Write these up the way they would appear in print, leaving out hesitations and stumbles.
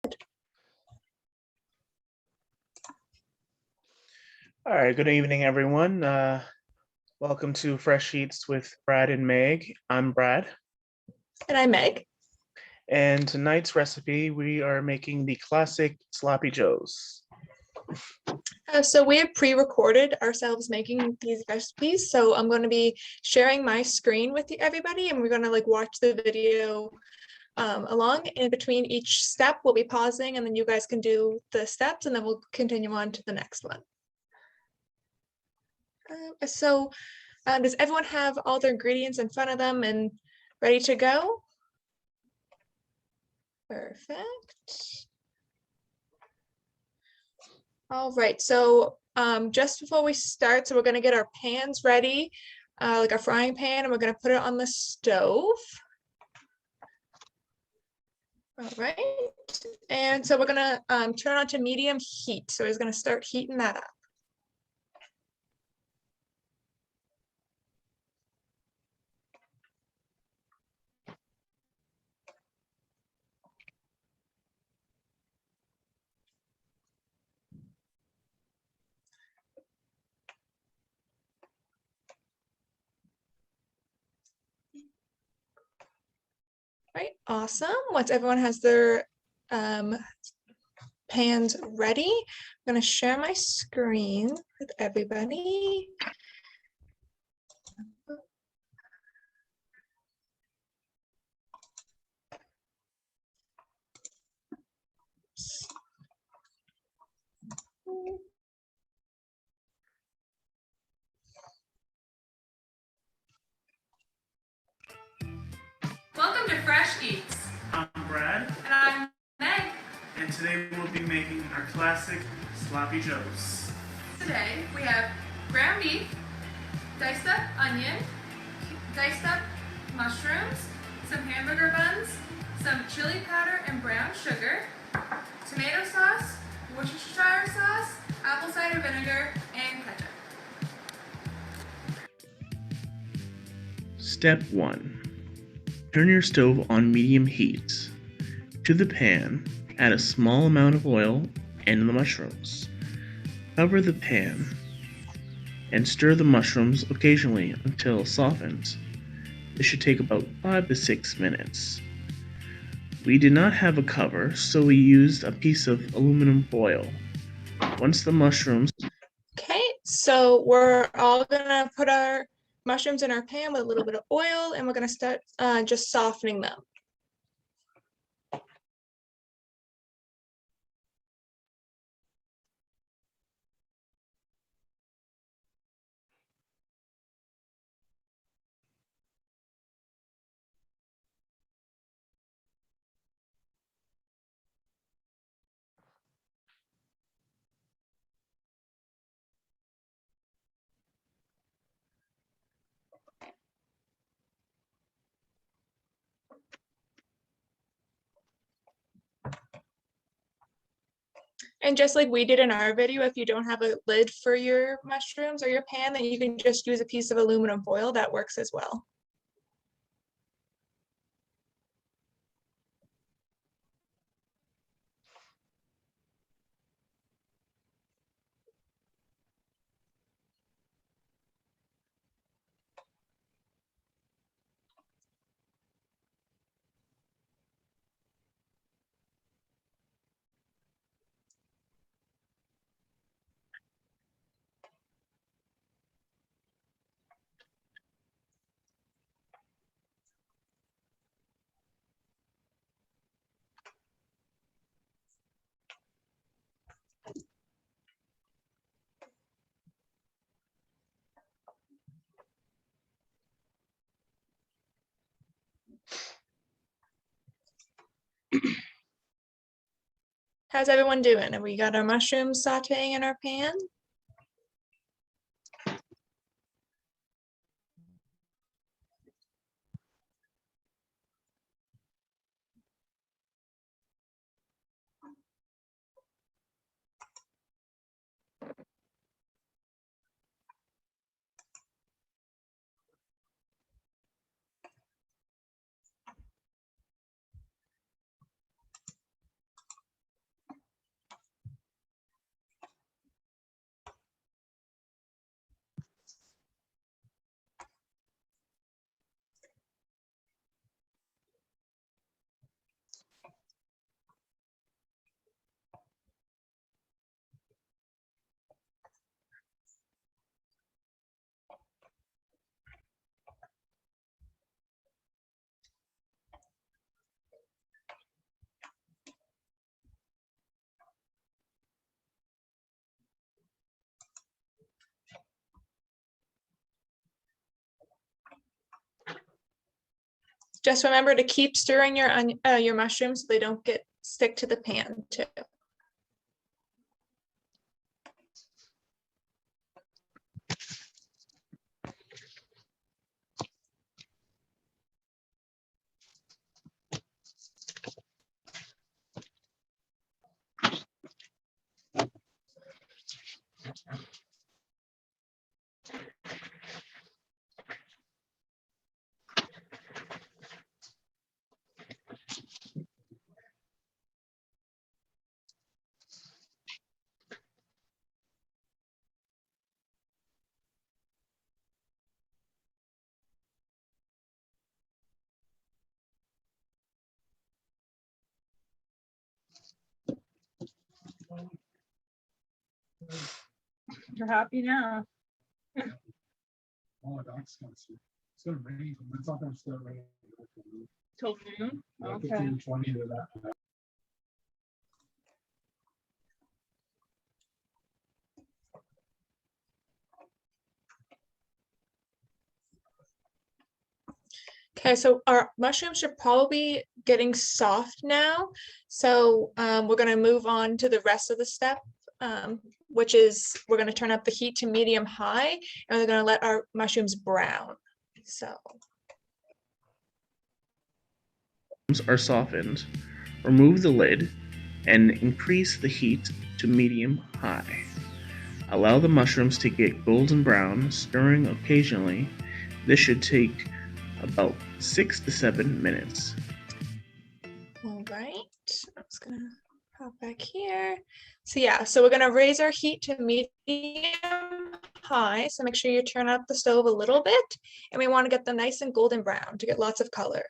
All right, good evening, everyone. Welcome to Fresh Eats with Brad and Meg. I'm Brad. And I'm Meg. And tonight's recipe, we are making the classic Sloppy Joes. So we have pre-recorded ourselves making these recipes. So I'm going to be sharing my screen with everybody, and we're going to watch the video along. In between each step, we'll be pausing, and then you guys can do the steps, and then we'll continue on to the next one. Does everyone have all their ingredients in front of them and ready to go? Perfect. All right, so just before we start, so we're gonna get our pans ready, like a frying pan, and we're gonna put it on the stove. All right, and so we're gonna turn on to medium heat. So it's gonna start heating that up. All right, awesome. Once everyone has their pans ready, I'm gonna share my screen with everybody. Welcome to Fresh Eats. I'm Brad. And I'm Meg. And today we'll be making our classic Sloppy Joes. Today we have ground beef, diced up onion, diced up mushrooms, some hamburger buns, some chili powder and brown sugar, tomato sauce, Worcestershire sauce, apple cider vinegar, and ketchup. Step 1. Turn your stove on medium heat. To the pan, add a small amount of oil and the mushrooms. Cover the pan and stir the mushrooms occasionally until softened. This should take about 5 to 6 minutes. We did not have a cover, so we used a piece of aluminum foil. Once the mushrooms... Okay, so we're all gonna put our mushrooms in our pan with a little bit of oil, and we're gonna start just softening them. And just like we did in our video, if you don't have a lid for your mushrooms or your pan, then you can just use a piece of aluminum foil. That works as well. How's everyone doing? Have we got our mushrooms sauteing in our pan? Just remember to keep stirring your mushrooms so they don't stick to the pan too. You're happy now. Oh, that's gonna see. It's gonna rain. It's not gonna start raining. Till noon? Yeah, Okay. 15, 20 to that. Okay, so our mushrooms should probably be getting soft now. So we're gonna move on to the rest of the step, which is we're gonna turn up the heat to medium high, and we're gonna let our mushrooms brown. So Are softened, remove the lid and increase the heat to medium high. Allow the mushrooms to get golden brown, stirring occasionally. This should take about 6 to 7 minutes. all right, I'm just gonna pop back here. So yeah, so we're gonna raise our heat to medium high. So make sure you turn up the stove a little bit, and we want to get them nice and golden brown to get lots of color.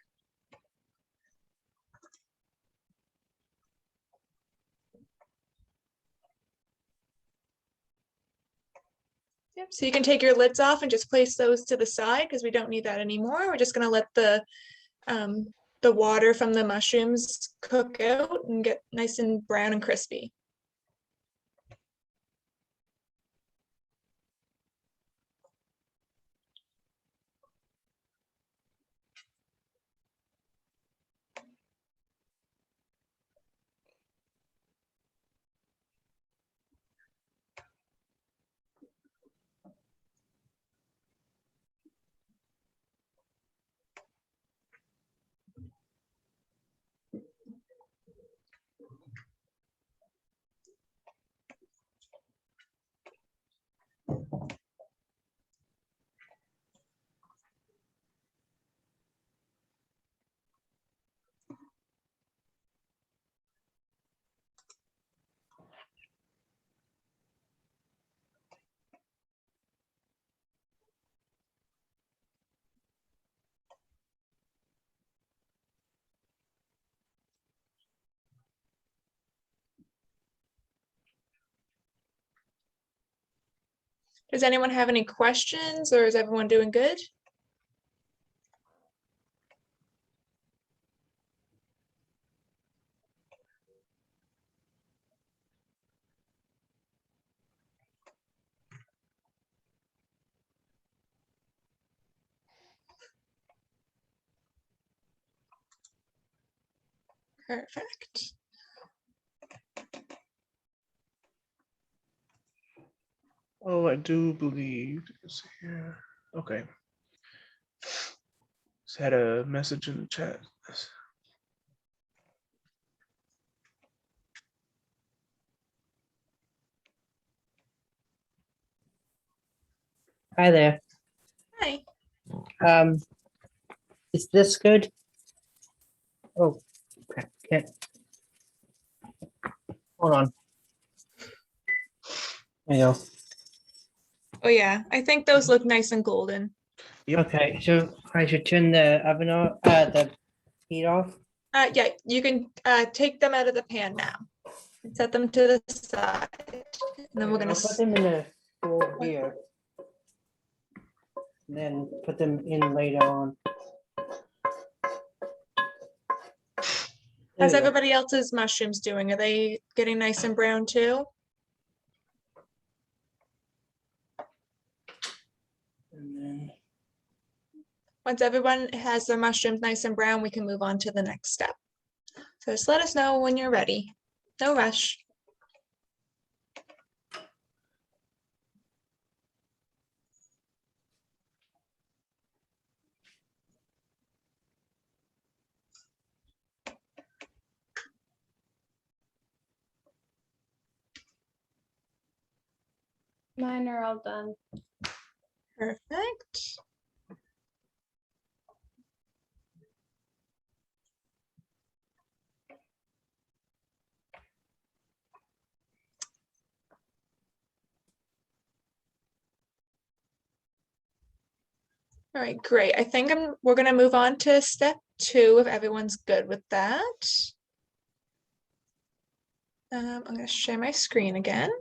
Yep, so you can take your lids off and just place those to the side because we don't need that anymore. We're just gonna let the water from the mushrooms cook out and get nice and brown and crispy. Does anyone have any questions, or is everyone doing good? Perfect. Oh, I do believe it's here. Okay. Just had a message in the chat. Hi there. Hi. Is this good? Oh, okay. Hold on. There you go. Oh yeah, I think those look nice and golden. Yep. Okay, so I should turn the oven off, the heat off. Yeah, you can take them out of the pan now and set them to the side. And then we're gonna I'll put them in a bowl here. And then put them in later on. There How's we go. everybody else's mushrooms doing? Are they getting nice and brown too? And then once everyone has their mushrooms nice and brown, we can move on to the next step. So just let us know when you're ready. No rush. Mine are all done. Perfect. All right, great. I think we're gonna move on to step 2 if everyone's good with that. I'm gonna share my screen again.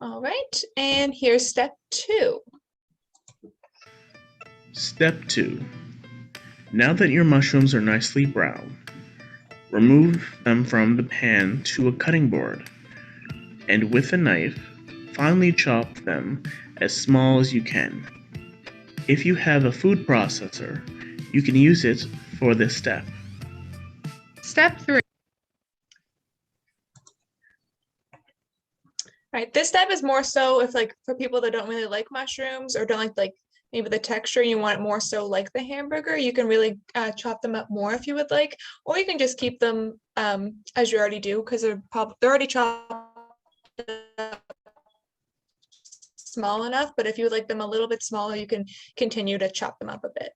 All right, and here's step 2. Step 2. Now that your mushrooms are nicely brown, remove them from the pan to a cutting board, and with a knife, finely chop them as small as you can. If you have a food processor, you can use it for this step. Step 3. Right, this step is more so if like for people that don't really like mushrooms or don't like maybe the texture, you want it more so like the hamburger, you can really chop them up more if you would like, or you can just keep them as you already do because they're already chopped small enough, but if you would like them a little bit smaller, you can continue to chop them up a bit.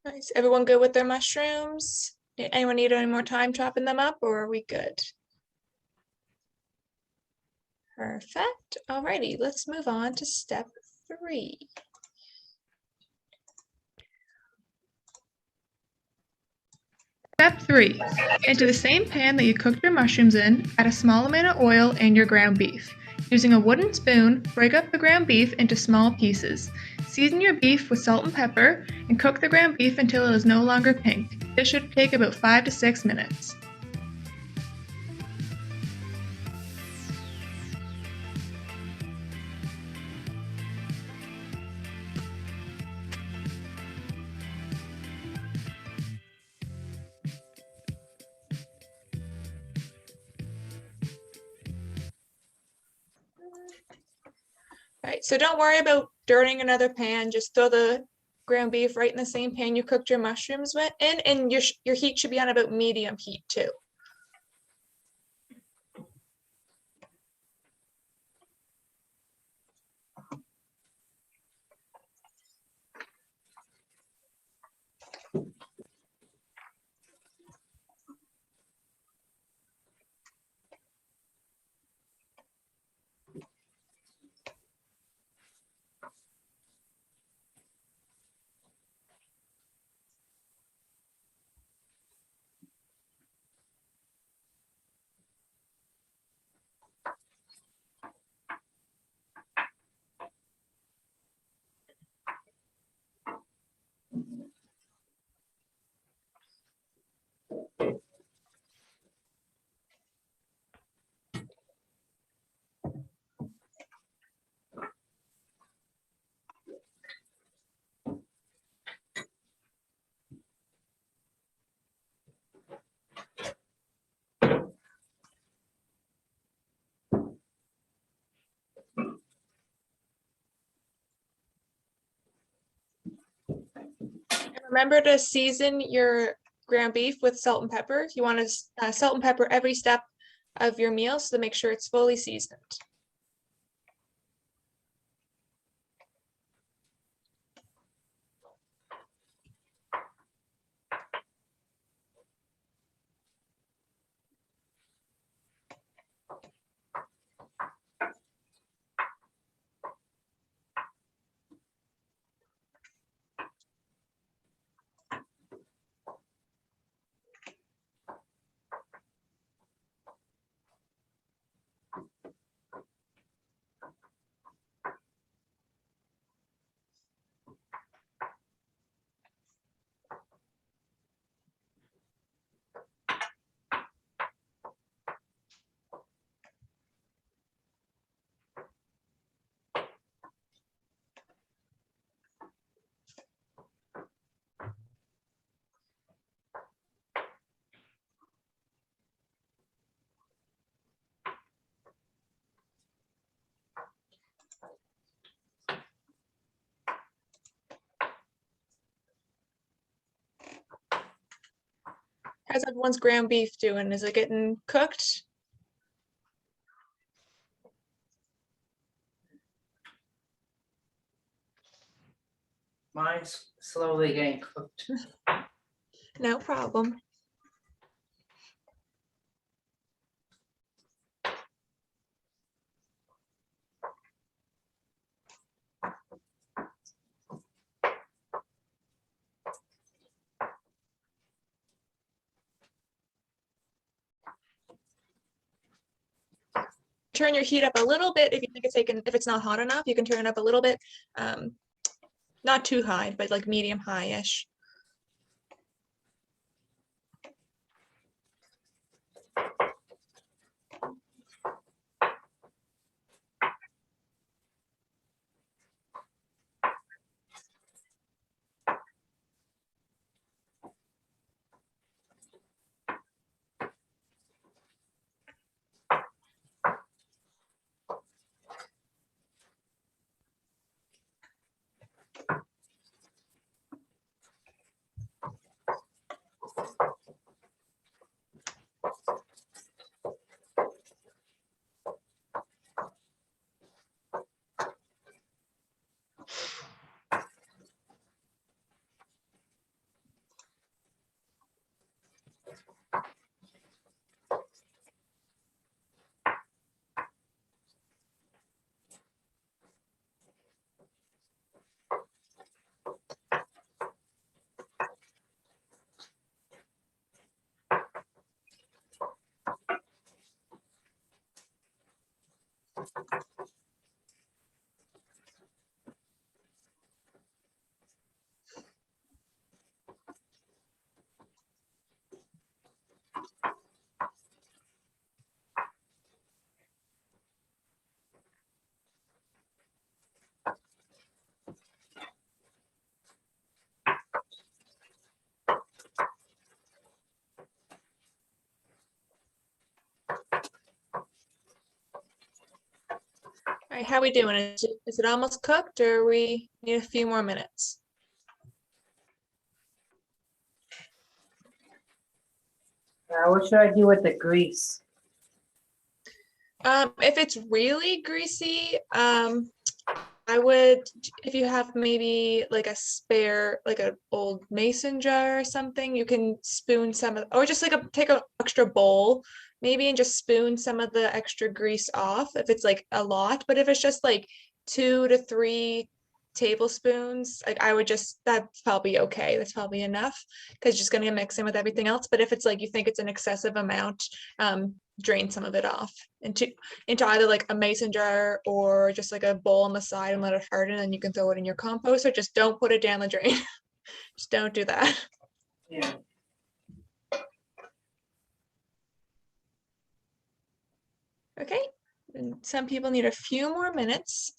Nice. Everyone good with their mushrooms? Anyone need any more time chopping them up, or are we good? Perfect. Alrighty, let's move on to step 3. Step 3. Into the same pan that you cooked your mushrooms in, add a small amount of oil and your ground beef. Using a wooden spoon, break up the ground beef into small pieces. Season your beef with salt and pepper and cook the ground beef until it is no longer pink. This should take about 5 to 6 minutes. Right, so don't worry about dirtying another pan, just throw the ground beef right in the same pan you cooked your mushrooms with in, and your heat should be on about medium heat too. Remember to season your ground beef with salt and pepper. You want to salt and pepper every step of your meal so to make sure it's fully seasoned. How's everyone's ground beef doing? Is it getting cooked? Mine's slowly getting cooked. No problem. Turn your heat up a little bit if you think if it's not hot enough, you can turn it up a little bit. Not too high, but like medium high-ish. All right, how we doing? Is it almost cooked or we need a few more minutes? What should I do with the grease? If it's really greasy, I would, if you have maybe like a spare, like an old mason jar or something, you can spoon some of, or just like take an extra bowl maybe and just spoon some of the extra grease off if it's like a lot. But if it's just like 2 to 3 tablespoons, like I would just, that's probably okay. That's probably enough because just gonna mix in with everything else. But if it's like you think it's an excessive amount, drain some of it off into either like a mason jar or just like a bowl on the side and let it harden, and you can throw it in your compost, or just don't put it down the drain. Just don't do that. Yeah. Okay, and some people need a few more minutes.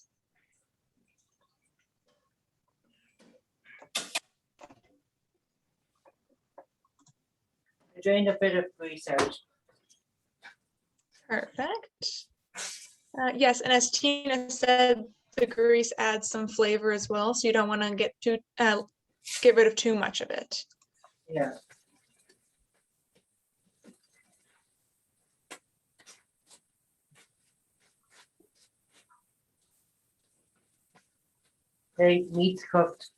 I drained a bit of grease out. Perfect. Yes, and as Tina said, the grease adds some flavor as well, so you don't want to get rid of too much of it. Yeah. Hey, meat's cooked.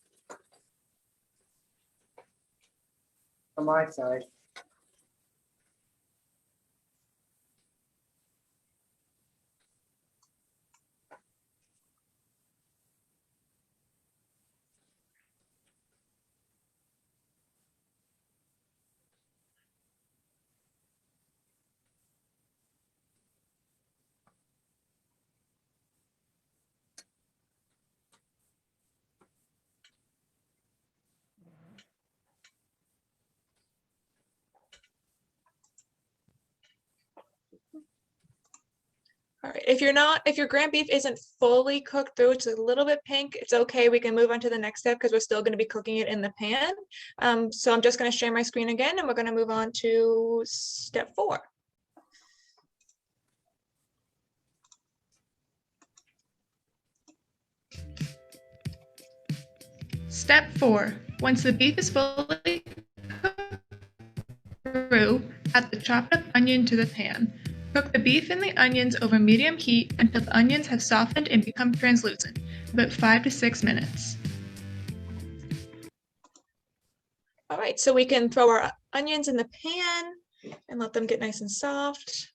On my side. All right, if your ground beef isn't fully cooked through, it's a little bit pink, it's okay. We can move on to the next step because we're still going to be cooking it in the pan. So I'm just going to share my screen again and we're going to move on to step 4. Step 4. Once the beef is fully cooked, 2, add the chopped up onion to the pan. Cook the beef and the onions over medium heat until the onions have softened and become translucent, about 5 to 6 minutes. All right, so we can throw our onions in the pan and let them get nice and soft.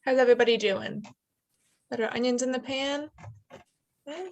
How's everybody doing? Got our onions in the pan? Right.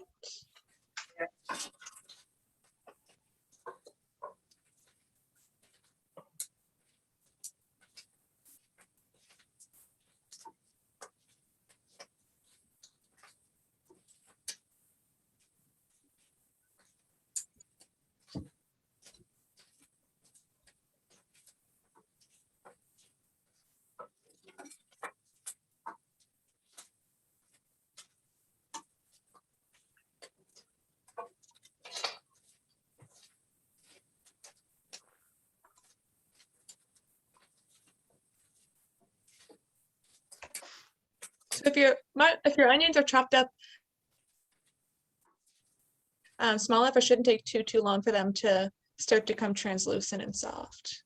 So if your onions are chopped up small enough, it shouldn't take too long for them to start to come translucent and soft.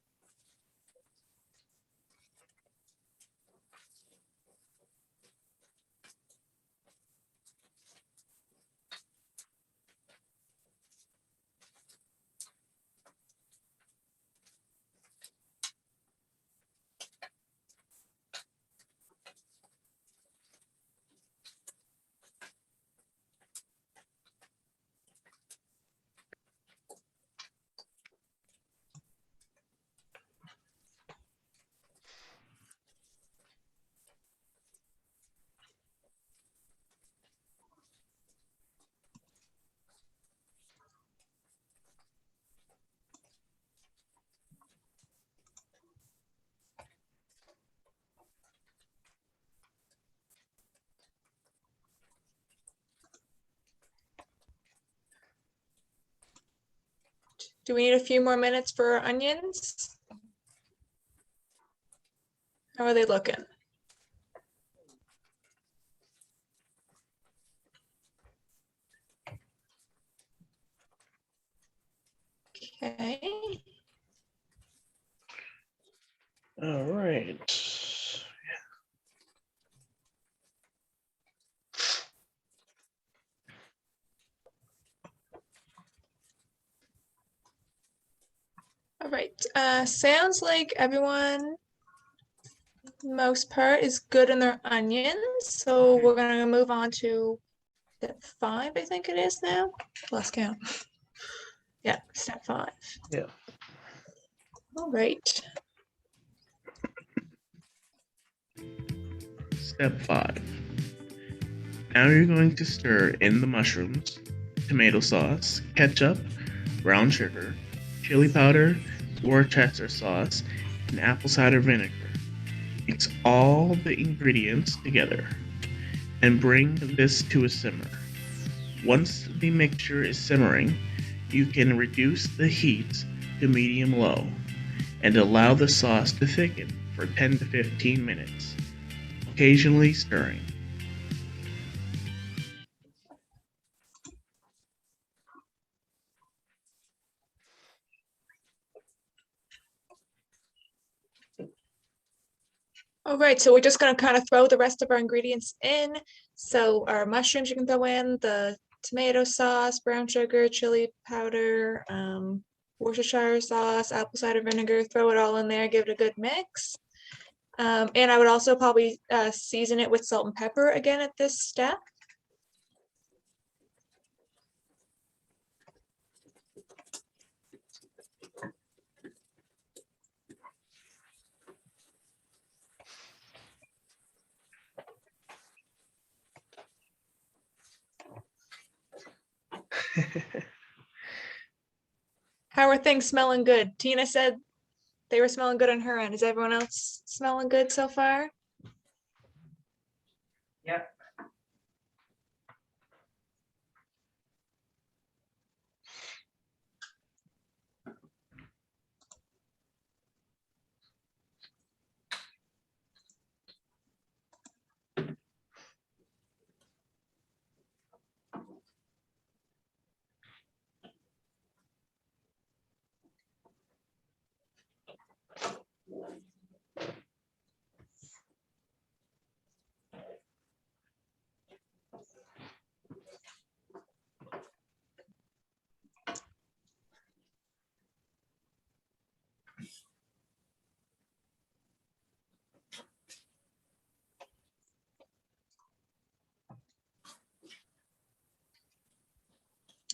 Do we need a few more minutes for our onions? How are they looking? Okay. All right. All right. Sounds like everyone, most part, is good in their onions. So we're gonna move on to step 5, I think it is now. Lost count. Yeah, step 5. Yeah. All right. Step 5. Now you're going to stir in the mushrooms, tomato sauce, ketchup, brown sugar, chili powder, Worcester sauce, and apple cider vinegar. Mix all the ingredients together and bring this to a simmer. Once the mixture is simmering, you can reduce the heat to medium-low and allow the sauce to thicken for 10 to 15 minutes, occasionally stirring. All right, so we're just gonna kind of throw the rest of our ingredients in. So our mushrooms you can throw in, the tomato sauce, brown sugar, chili powder, Worcestershire sauce, apple cider vinegar, throw it all in there, give it a good mix. And I would also probably season it with salt and pepper again at this step. How are things smelling good? Tina said they were smelling good on her end. Is everyone else smelling good so far? Yeah.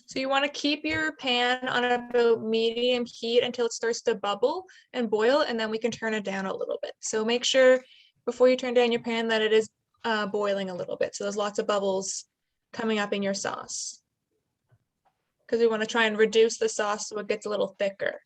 So you want to keep your pan on about medium heat until it starts to bubble and boil, and then we can turn it down a little bit. So make sure before you turn down your pan that it is boiling a little bit. So there's lots of bubbles coming up in your sauce. Because we want to try and reduce the sauce so it gets a little thicker.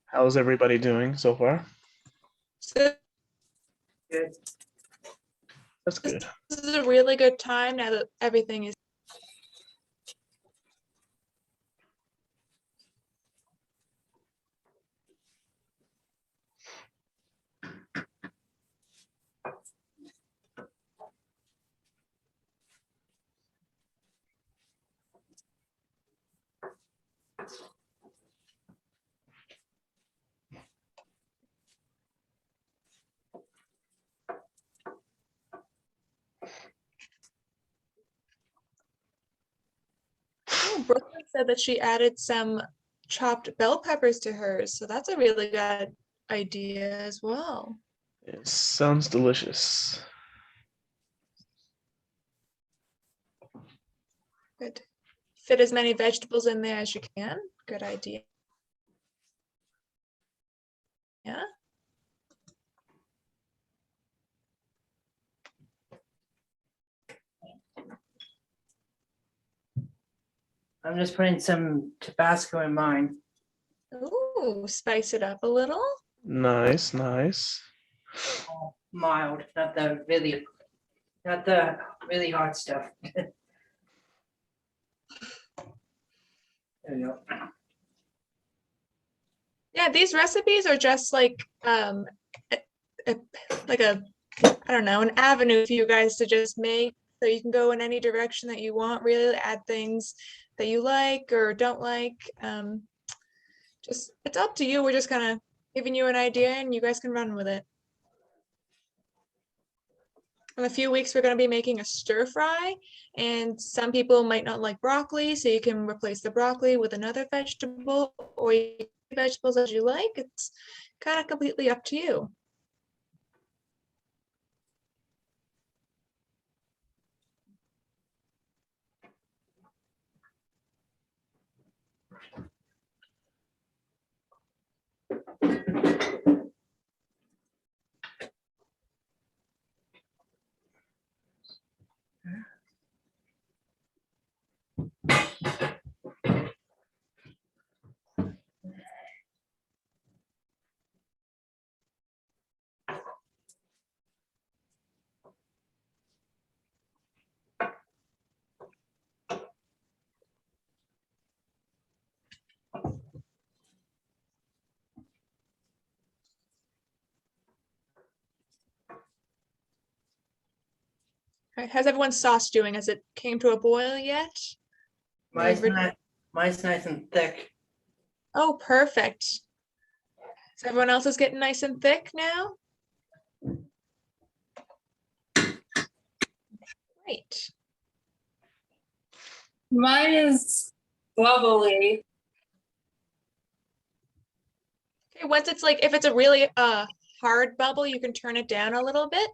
How's everybody doing so far? So Good. That's good. this is a really good time now that everything is. Oh, Brooklyn said that she added some chopped bell peppers to hers, so that's a really good idea as well. It sounds delicious. Good. Fit as many vegetables in there as you can. Good idea. Yeah. I'm just putting some Tabasco in mine. Ooh, spice it up a little. Nice, nice. Mild, not the really hot stuff. There we go. Yeah, these recipes are just like like a I don't know, an avenue for you guys to just make so you can go in any direction that you want, really add things that you like or don't like. Just it's up to you. We're just kind of giving you an idea and you guys can run with it. In a few weeks, we're going to be making a stir fry, and some people might not like broccoli, so you can replace the broccoli with another vegetable or vegetables as you like. It's kind of completely up to you. All right, how's everyone's sauce doing? Has it came to a boil yet? Mine's Maybe- nice and thick. Oh, perfect. So everyone else is getting nice and thick now? Great. Mine is bubbly. Okay, once it's like, if it's a really hard bubble, you can turn it down a little bit.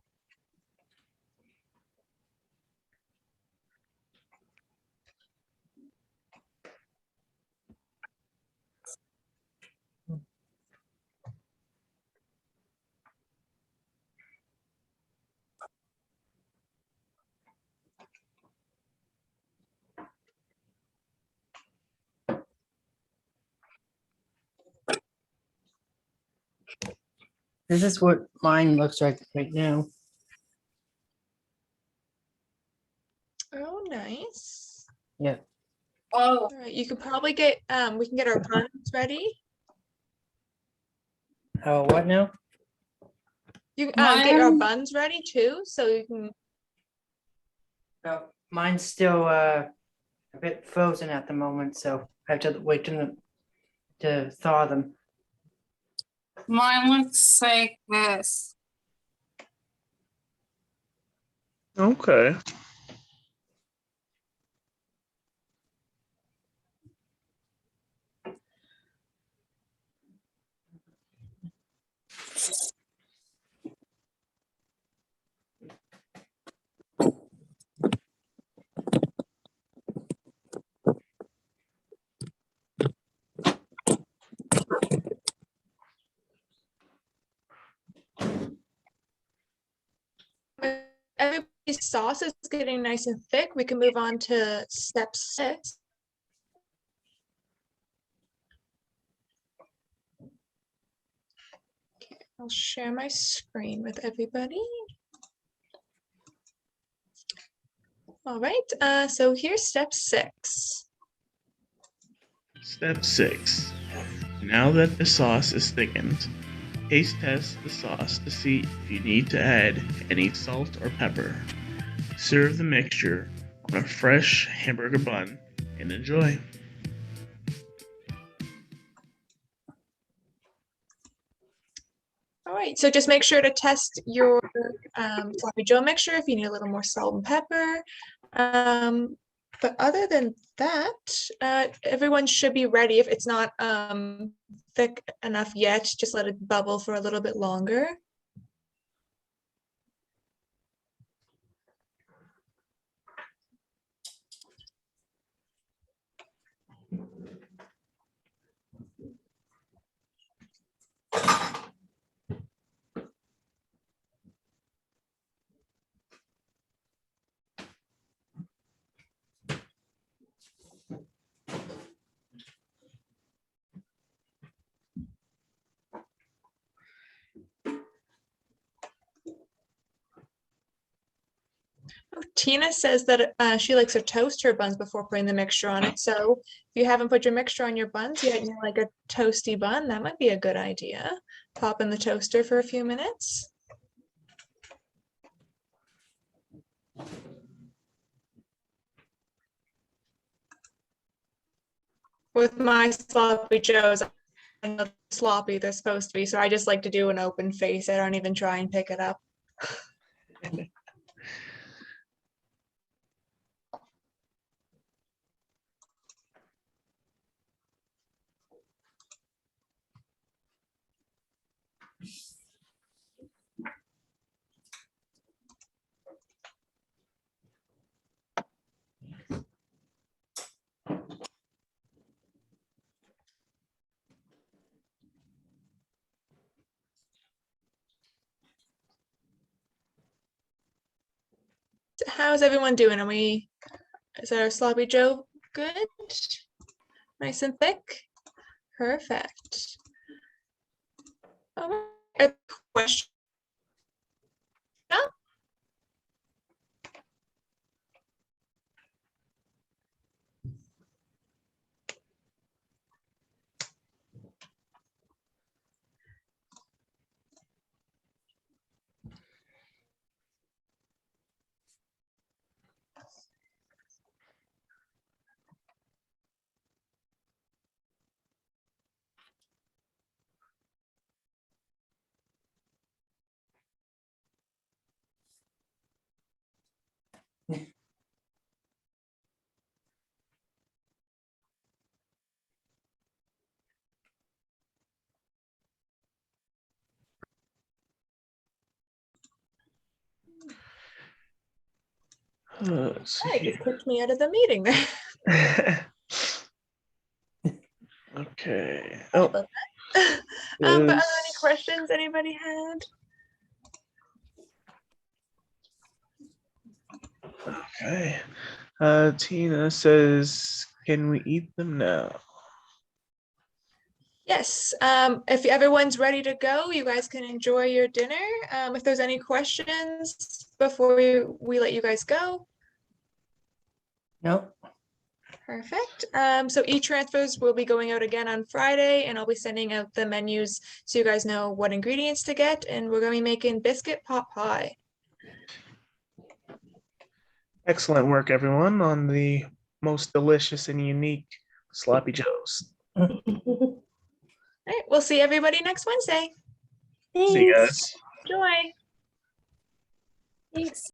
This is what mine looks like right now. Oh, nice. Yeah. Oh, All right, you could probably get, we can get our buns ready. Oh, what now? You can get our Mine- buns ready too, so you can, No, mine's still a bit frozen at the moment, so I have to wait to thaw them. mine looks like this. Okay. everybody's sauce is getting nice and thick. We can move on to step 6. Okay, I'll share my screen with everybody. All right, so here's step 6. Step 6. Now that the sauce is thickened, taste test the sauce to see if you need to add any salt or pepper. Serve the mixture on a fresh hamburger bun and enjoy. All right, so just make sure to test your sloppy Joe mixture if you need a little more salt and pepper. But other than that, everyone should be ready. If it's not thick enough yet. Just let it bubble for a little bit longer. Tina says that she likes to toast her buns before putting the mixture on it. So if you haven't put your mixture on your buns yet, and you like a toasty bun, that might be a good idea. Pop in the toaster for a few minutes. With my sloppy joes, I'm not sloppy they're supposed to be, so I just like to do an open face. I don't even try and pick it up. How's everyone doing? Is our sloppy joe good? Nice and thick? Perfect. A question? Let's see It just kicked me out of the meeting there. here. Okay. Sorry Oh, about that. But are there any is- questions anybody had? okay. Tina says, "Can we eat them now?" Yes, if everyone's ready to go, you guys can enjoy your dinner. If there's any questions before we let you guys go. Nope. Perfect. So e-transfers will be going out again on Friday, and I'll be sending out the menus so you guys know what ingredients to get. And we're going to be making biscuit pot pie. Excellent work, everyone, on the most delicious and unique sloppy joes. All right, we'll see everybody next Wednesday. See you guys. Enjoy. Thanks.